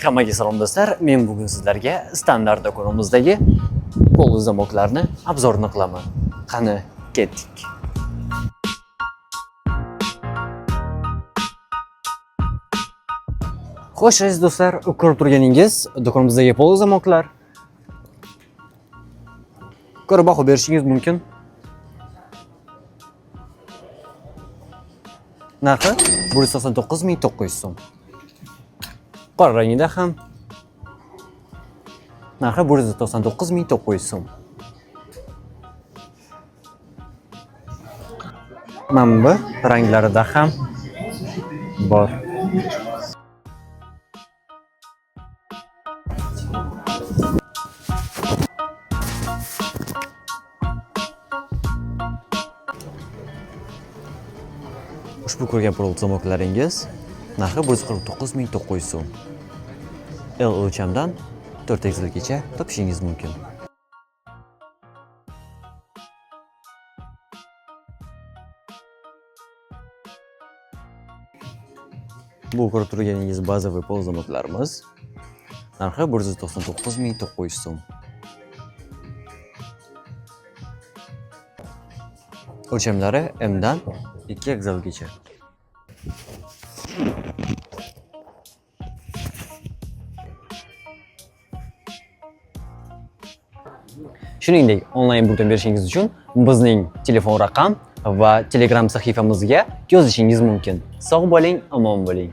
Hammaga salom do'stlar. Men bugun sizlarga standart do'konimizdagi qo'l uzamoklarni obzorini qilaman. Qani, ketdik. Xo'sh, aziz do'stlar, ko'rib turganingiz do'konimizdagi qo'l uzamoklar. Ko'rib baho berishingiz mumkin. Narxi 189.900 so'm. Qora rangida ham narxi 199.900 so'm. Mana bu ranglarida ham bor. Ushbu ko'rgan qo'l uzamoklaringiz narxi 149.900 so'm. L o'lchamdan 4XLgacha topishingiz mumkin. Bu ko'rib turganingiz bazaviy qo'l uzamoklarimiz narxi 199.900 so'm. O'lchamlari M dan 2XLgacha. Shuningdek, onlayn buyurtma berishingiz uchun bizning telefon raqam va Telegram sahifamizga yozishingiz mumkin. Sog' bo'ling, omon bo'ling.